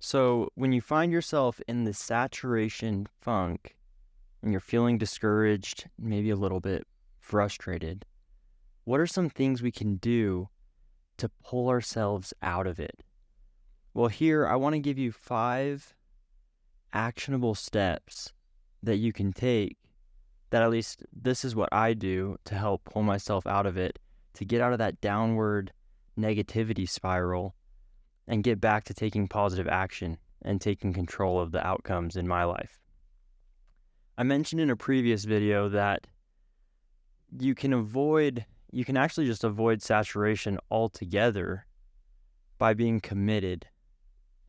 So when you find yourself in the saturation funk and you're feeling discouraged, maybe a little bit frustrated, what are some things we can do to pull ourselves out of it? Well, here I want to give you 5 actionable steps that you can take that at least this is what I do to help pull myself out of it, to get out of that downward negativity spiral and get back to taking positive action and taking control of the outcomes in my life. I mentioned in a previous video that you can actually just avoid saturation altogether by being committed.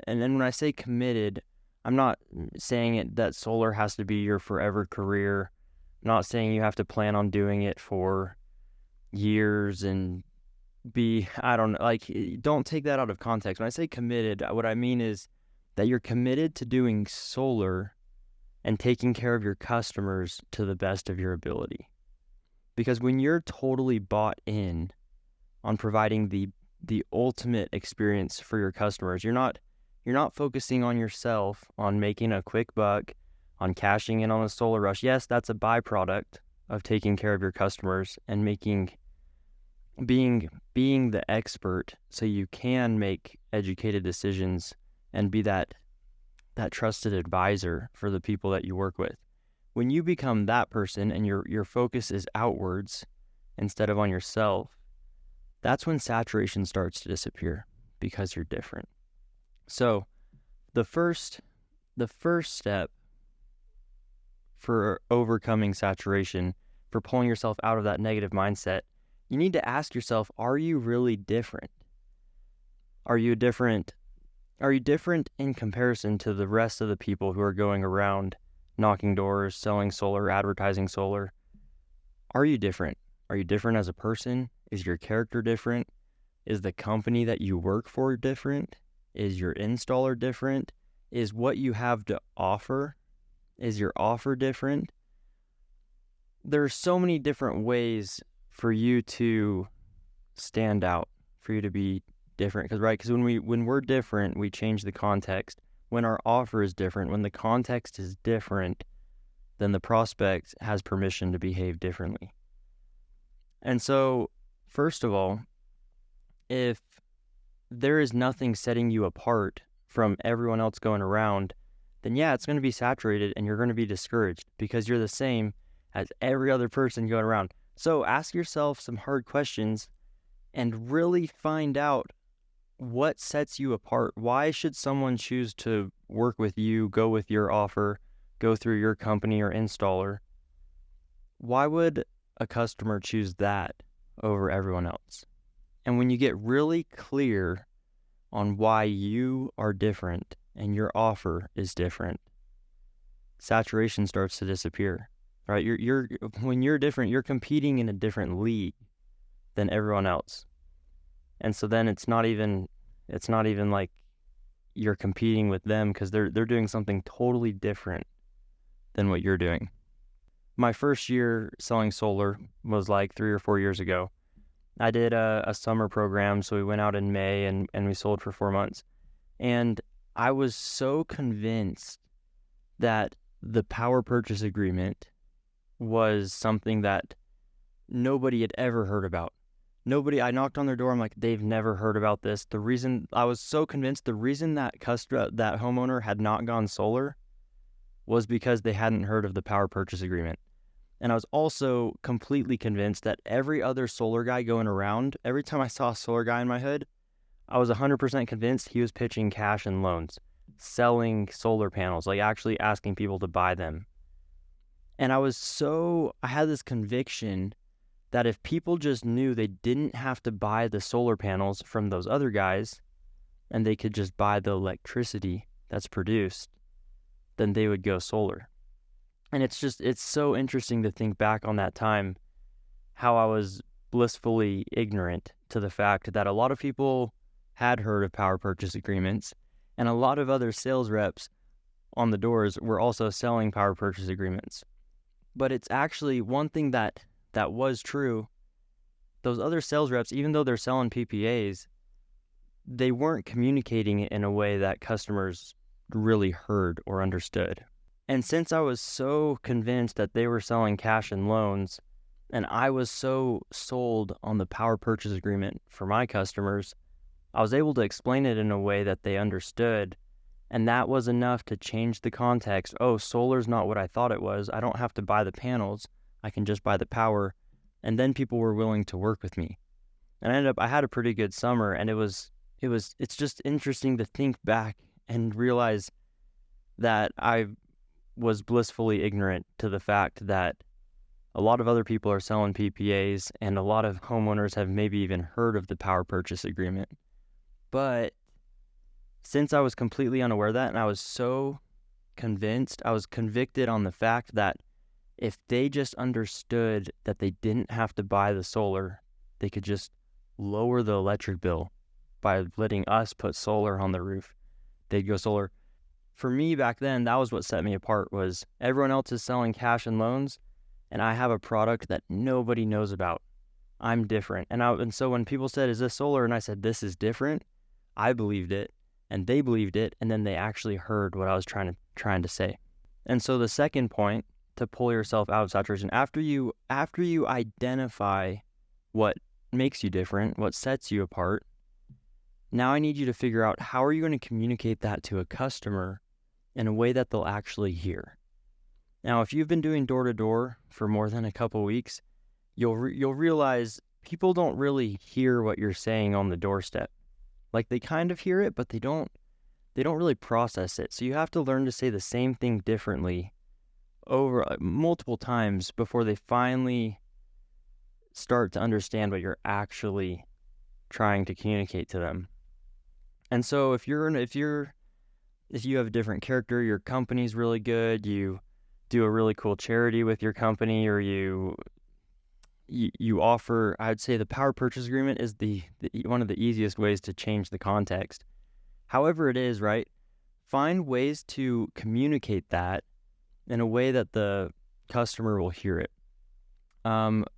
And then when I say committed, I'm not saying that solar has to be your forever career. I'm not saying you have to plan on doing it for years and don't take that out of context. When I say committed, what I mean is that you're committed to doing solar and taking care of your customers to the best of your ability. Because when you're totally bought in on providing the ultimate experience for your customers, you're not focusing on yourself, on making a quick buck, on cashing in on a solar rush. Yes, that's a byproduct of taking care of your customers and being the expert so you can make educated decisions and be that trusted advisor for the people that you work with. When you become that person and your focus is outwards instead of on yourself, that's when saturation starts to disappear because you're different. So the first step for overcoming saturation, for pulling yourself out of that negative mindset, you need to ask yourself, are you really different? Are you different in comparison to the rest of the people who are going around knocking doors, selling solar, advertising solar? Are you different? Are you different as a person? Is your character different? Is the company that you work for different? Is your installer different? Is what you have to offer, is your offer different? There are so many different ways for you to stand out, for you to be different. Because when we're different, we change the context. When our offer is different, when the context is different, then the prospect has permission to behave differently. And so, first of all, if there is nothing setting you apart from everyone else going around, then yeah, it's going to be saturated and you're going to be discouraged because you're the same as every other person going around. So ask yourself some hard questions and really find out what sets you apart. Why should someone choose to work with you, go with your offer, go through your company or installer? Why would a customer choose that over everyone else? And when you get really clear on why you are different and your offer is different, saturation starts to disappear. Right? When you're different, you're competing in a different league than everyone else. And so then it's not even like you're competing with them because they're doing something totally different than what you're doing. My first year selling solar was like 3 or 4 years ago. I did a summer program, so we went out in May and we sold for 4 months. And I was so convinced that the power purchase agreement was something that nobody had ever heard about. I knocked on their door, I'm like, they've never heard about this. I was so convinced the reason that homeowner had not gone solar was because they hadn't heard of the power purchase agreement. And I was also completely convinced that every other solar guy going around, every time I saw a solar guy in my hood, I was 100% convinced he was pitching cash and loans, selling solar panels, like actually asking people to buy them. And I had this conviction that if people just knew they didn't have to buy the solar panels from those other guys and they could just buy the electricity that's produced, then they would go solar. And it's so interesting to think back on that time, how I was blissfully ignorant to the fact that a lot of people had heard of power purchase agreements and a lot of other sales reps on the doors were also selling power purchase agreements. But it's actually one thing that was true. Those other sales reps, even though they're selling PPAs, they weren't communicating it in a way that customers really heard or understood. And since I was so convinced that they were selling cash and loans, and I was so sold on the power purchase agreement for my customers, I was able to explain it in a way that they understood. And that was enough to change the context. Oh, solar's not what I thought it was. I don't have to buy the panels. I can just buy the power. And then people were willing to work with me. And I had a pretty good summer, and it's just interesting to think back and realize that I was blissfully ignorant to the fact that a lot of other people are selling PPAs, and a lot of homeowners have maybe even heard of the power purchase agreement. But since I was completely unaware of that, and I was so convinced, I was convicted on the fact that if they just understood that they didn't have to buy the solar, they could just lower the electric bill by letting us put solar on the roof. They'd go solar. For me back then, that was what set me apart. Was everyone else is selling cash and loans, and I have a product that nobody knows about. I'm different. And so when people said, "Is this solar?" and I said, "This is different," I believed it, and they believed it, and then they actually heard what I was trying to say. And so the second point to pull yourself out of saturation, after you identify what makes you different, what sets you apart, now I need you to figure out how are you going to communicate that to a customer in a way that they'll actually hear. Now, if you've been doing door-to-door for more than a couple weeks, you'll realize people don't really hear what you're saying on the doorstep. Like, they kind of hear it, but they don't really process it. So you have to learn to say the same thing differently over multiple times before they finally start to understand what you're actually trying to communicate to them. And so if you have a different character, your company's really good, you do a really cool charity with your company, or you offer, I'd say the power purchase agreement is the one of the easiest ways to change the context. However it is, right? Find ways to communicate that in a way that the customer will hear it.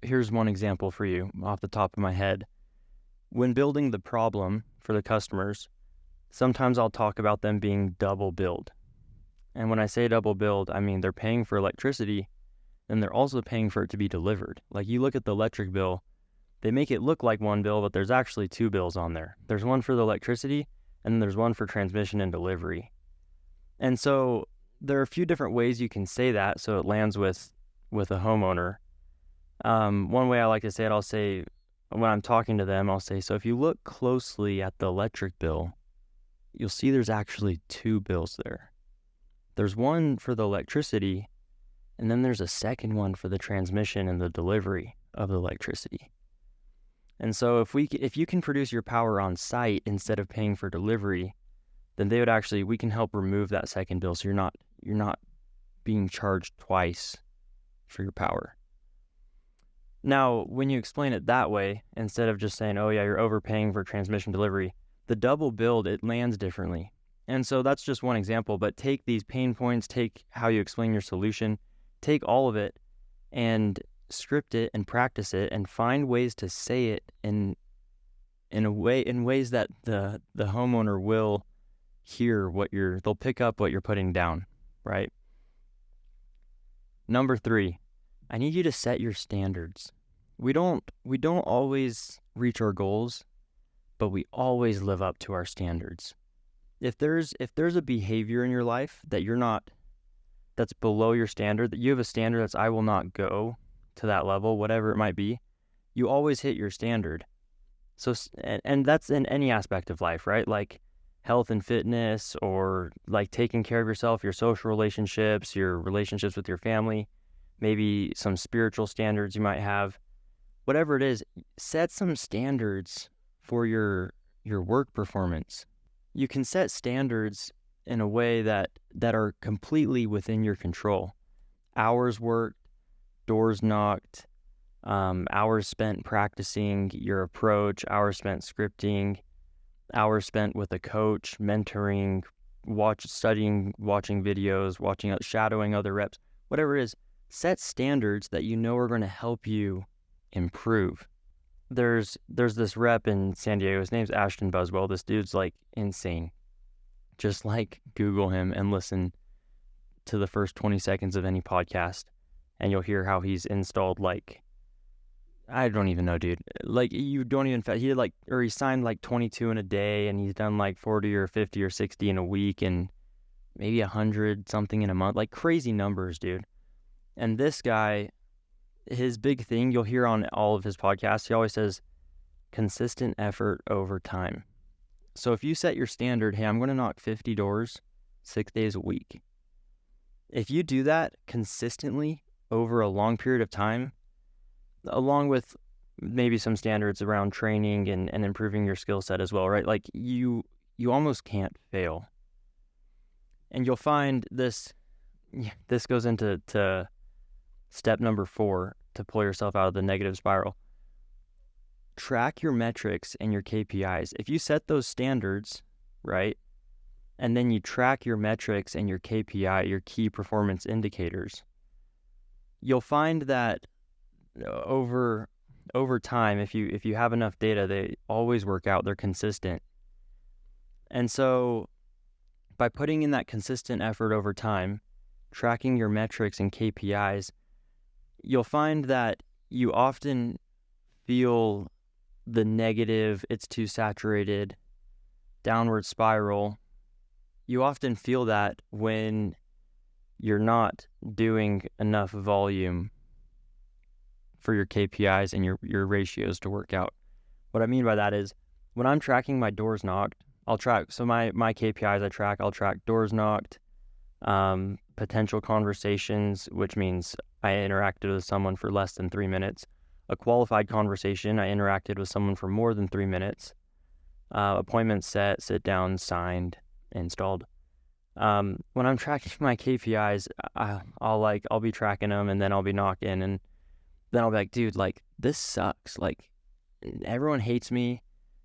Here's one example for you off the top of my head. When building the problem for the customers, sometimes I'll talk about them being double billed. And when I say double billed, I mean they're paying for electricity, and they're also paying for it to be delivered. Like, you look at the electric bill, they make it look like one bill, but there's actually two bills on there. There's one for the electricity, and then there's one for transmission and delivery. And so there are a few different ways you can say that so it lands with a homeowner. One way I like to say it, I'll say, when I'm talking to them, I'll say, so if you look closely at the electric bill, you'll see there's actually two bills there. There's one for the electricity, and then there's a second one for the transmission and the delivery of the electricity. And so if you can produce your power on site instead of paying for delivery, then we can help remove that second bill, so you're not being charged twice for your power. Now, when you explain it that way, instead of just saying, "Oh yeah, you're overpaying for transmission delivery," the double billed, it lands differently. And so that's just one example, but take these pain points, take how you explain your solution, take all of it and script it and practice it and find ways to say it in ways that the homeowner will hear they'll pick up what you're putting down, right? Number 3, I need you to set your standards. We don't always reach our goals, but we always live up to our standards. If there's a behavior in your life that's below your standard, that you have a standard that's I will not go to that level, whatever it might be, you always hit your standard. So, and that's in any aspect of life, right? Like health and fitness, or like taking care of yourself, your social relationships, your relationships with your family, maybe some spiritual standards you might have. Whatever it is, set some standards for your work performance. You can set standards in a way that are completely within your control. Hours worked, doors knocked, hours spent practicing your approach, hours spent scripting, hours spent with a coach, mentoring, studying, watching videos, shadowing other reps, whatever it is. Set standards that you know are going to help you improve. there's this rep in San Diego. His name's Ashton Buswell. This dude's like insane. Just like Google him and listen to the first 20 seconds of any podcast, and you'll hear how he's installed like, I don't even know, dude. Like, you don't even, he did like, or he signed like 22 in a day, and he's done like 40 or 50 or 60 in a week, and maybe 100 something in a month. Like, crazy numbers, dude. And this guy, his big thing, you'll hear on all of his podcasts, he always says consistent effort over time. So if you set your standard, hey, I'm going to knock 50 doors 6 days a week. If you do that consistently over a long period of time, along with maybe some standards around training and improving your skill set as well, right? Like, you almost can't fail. And you'll find this goes into step number 4 to pull yourself out of the negative spiral. Track your metrics and your KPIs. If you set those standards, right, and then you track your metrics and your KPI, your key performance indicators, you'll find that over time, if you have enough data, they always work out. They're consistent. And so by putting in that consistent effort over time, tracking your metrics and KPIs, you'll find that you often feel the negative, it's too saturated, downward spiral. You often feel that when you're not doing enough volume for your KPIs and your ratios to work out. What I mean by that is, when I'm tracking my doors knocked, I'll track, so my KPIs I'll track doors knocked, potential conversations, which means I interacted with someone for less than 3 minutes. A qualified conversation, I interacted with someone for more than 3 minutes. Appointment set, sit down, signed, installed. When I'm tracking my KPIs, I'll be tracking them, and then I'll be knocking, and then I'll be like, dude, like, this sucks. Like, everyone hates me.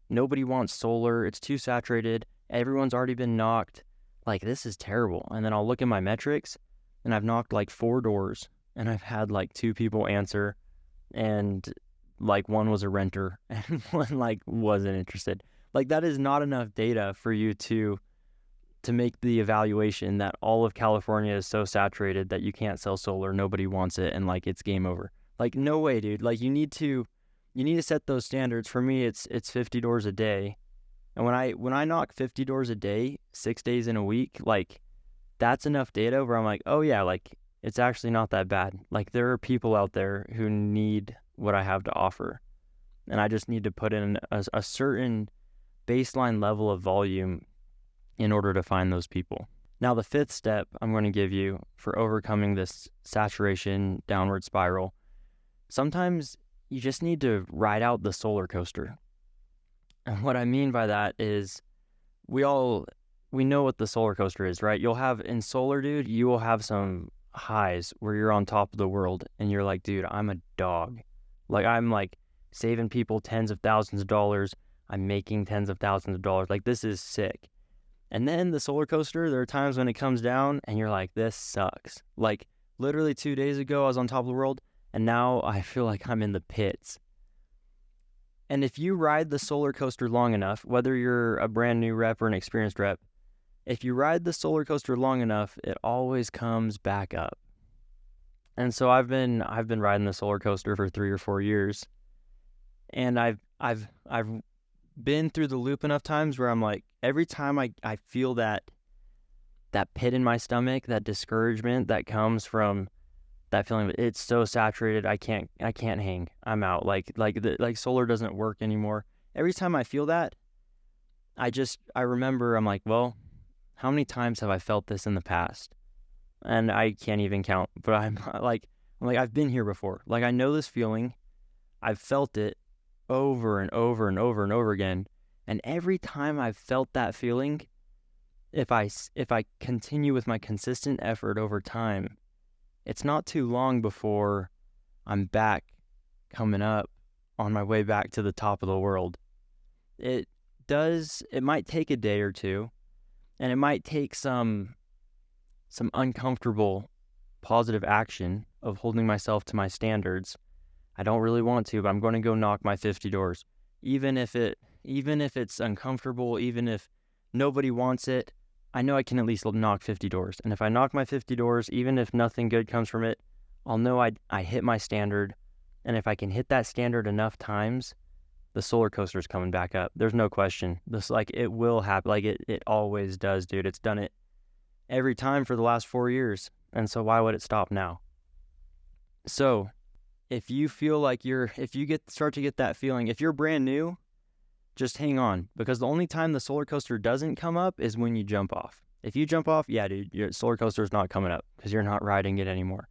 Nobody wants solar. It's too saturated. Everyone's already been knocked. Like, this is terrible. And then I'll look at my metrics, and I've knocked like 4 doors, and I've had like 2 people answer, and like one was a renter, and one like wasn't interested. Like, that is not enough data for you to make the evaluation that all of California is so saturated that you can't sell solar, nobody wants it, and like, it's game over. Like, no way, dude. Like, you need to set those standards. For me, it's 50 doors a day. And when I knock 50 doors a day, 6 days in a week, like, that's enough data where I'm like, oh yeah, like, it's actually not that bad. Like, there are people out there who need what I have to offer. And I just need to put in a certain baseline level of volume in order to find those people. Now, the 5th step I'm going to give you for overcoming this saturation downward spiral, sometimes you just need to ride out the solar coaster. And what I mean by that is, we know what the solar coaster is, right? You'll have, in solar, dude, you will have some highs where you're on top of the world and you're like, dude, I'm a dog. Like, I'm like saving people tens of thousands of dollars. I'm making tens of thousands of dollars. Like, this is sick. And then the solar coaster, there are times when it comes down and you're like, this sucks. Like, literally 2 days ago, I was on top of the world, and now I feel like I'm in the pits. And if you ride the solar coaster long enough, whether you're a brand new rep or an experienced rep, if you ride the solar coaster long enough, it always comes back up. And so I've been riding the solar coaster for 3 or 4 years, and I've been through the loop enough times where I'm like, every time I feel that pit in my stomach, that discouragement that comes from that feeling of it's so saturated, I can't hang, I'm out, like solar doesn't work anymore. Every time I feel that, I remember, I'm like, well, how many times have I felt this in the past? And I can't even count, but I'm like, I've been here before. Like, I know this feeling. I've felt it over and over and over and over again. And every time I've felt that feeling, if I continue with my consistent effort over time, it's not too long before I'm back, coming up on my way back to the top of the world. It might take a day or two, and it might take some uncomfortable positive action of holding myself to my standards. I don't really want to, but I'm going to go knock my 50 doors. Even if it's uncomfortable, even if nobody wants it, I know I can at least knock 50 doors. And if I knock my 50 doors, even if nothing good comes from it, I'll know I hit my standard. And if I can hit that standard enough times, the solar coaster is coming back up. There's no question. It will happen. It always does, dude. It's done it every time for the last 4 years. And so why would it stop now? So if you feel like start to get that feeling, if you're brand new, just hang on, because the only time the solar coaster doesn't come up is when you jump off. If you jump off, yeah, dude, your solar coaster is not coming up because you're not riding it anymore.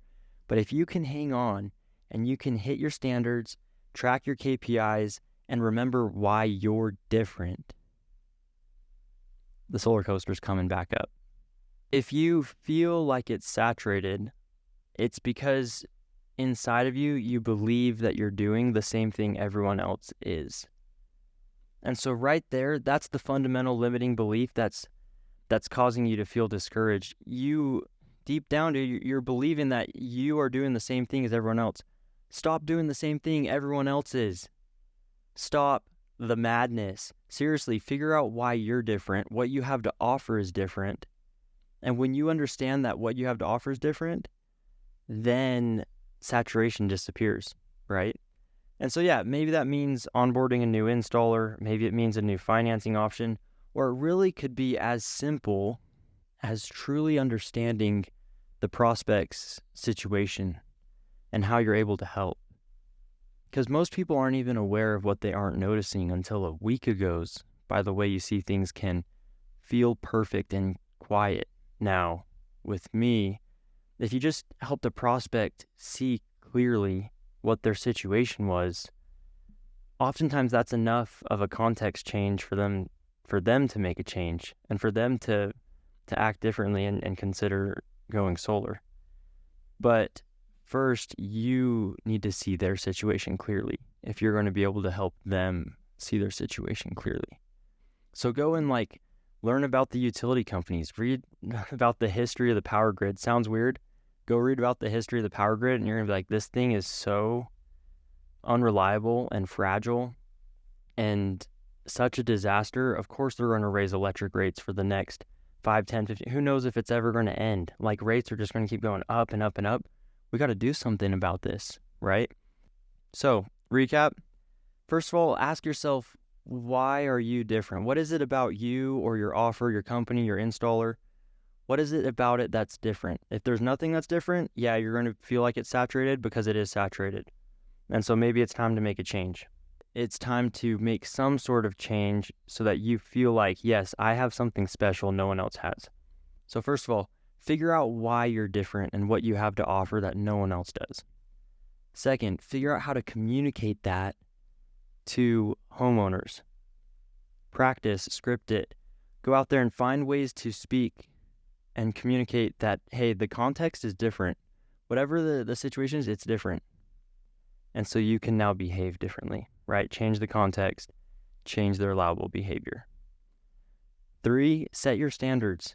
But if you can hang on and you can hit your standards, track your KPIs, and remember why you're different, the solar coaster is coming back up. If you feel like it's saturated, it's because inside of you, you believe that you're doing the same thing everyone else is. And so right there, that's the fundamental limiting belief that's causing you to feel discouraged. You, deep down, dude, you're believing that you are doing the same thing as everyone else. Stop doing the same thing everyone else is. Stop the madness. Seriously, figure out why you're different. What you have to offer is different. And when you understand that what you have to offer is different, then saturation disappears, right? And so, yeah, maybe that means onboarding a new installer. Maybe it means a new financing option. Or it really could be as simple as truly understanding the prospect's situation and how you're able to help. Because most people aren't even aware of what they aren't noticing until a week ago's, by the way you see things can feel perfect and quiet. Now, with me, if you just help the prospect see clearly what their situation was, oftentimes that's enough of a context change for them to make a change and for them to act differently and consider going solar. But first, you need to see their situation clearly if you're going to be able to help them see their situation clearly. So go and learn about the utility companies, read about the history of the power grid. Sounds weird? Go read about the history of the power grid and you're going to be like, this thing is so unreliable and fragile and such a disaster. Of course they're going to raise electric rates for the next 5, 10, 15. Who knows if it's ever going to end? Rates are just going to keep going up and up and up. We got to do something about this, right? So, recap. First of all, ask yourself, why are you different? What is it about you or your offer, your company, your installer? What is it about it that's different? If there's nothing that's different, yeah, you're going to feel like it's saturated because it is saturated. And so maybe it's time to make a change. It's time to make some sort of change so that you feel like, yes, I have something special no one else has. So first of all, figure out why you're different and what you have to offer that no one else does. Second, figure out how to communicate that to homeowners. Practice, script it. Go out there and find ways to speak and communicate that, hey, the context is different. Whatever the situation is, it's different. And so you can now behave differently, right? Change the context, change their allowable behavior. 3, set your standards.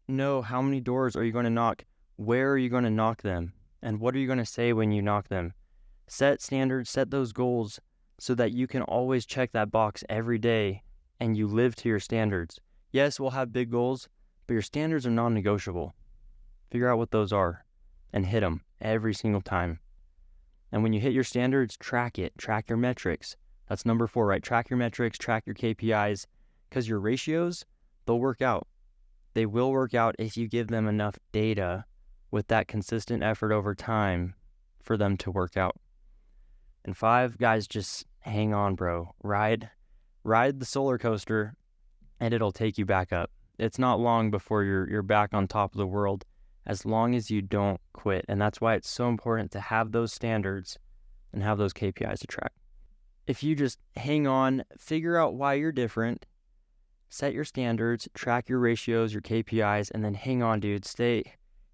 Know how many doors are you going to knock? Where are you going to knock them? And what are you going to say when you knock them? Set standards, set those goals so that you can always check that box every day and you live to your standards. Yes, we'll have big goals, but your standards are non-negotiable. Figure out what those are and hit them every single time. And when you hit your standards, track it. Track your metrics. That's number 4, right? Track your metrics, track your KPIs, because your ratios, they'll work out. They will work out if you give them enough data with that consistent effort over time for them to work out. And 5, guys, just hang on, bro. Ride the solar coaster, and it'll take you back up. It's not long before you're back on top of the world, as long as you don't quit. And that's why it's so important to have those standards and have those KPIs to track. If you just hang on, figure out why you're different, set your standards, track your ratios, your KPIs, and then hang on, dude.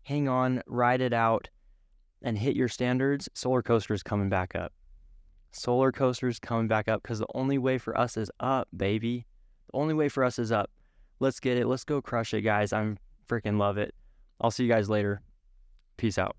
Hang on, ride it out, and hit your standards. Solar coaster is coming back up. Solar coaster is coming back up because the only way for us is up, baby. The only way for us is up. Let's get it. Let's go crush it, guys. I'm freaking love it. I'll see you guys later. Peace out.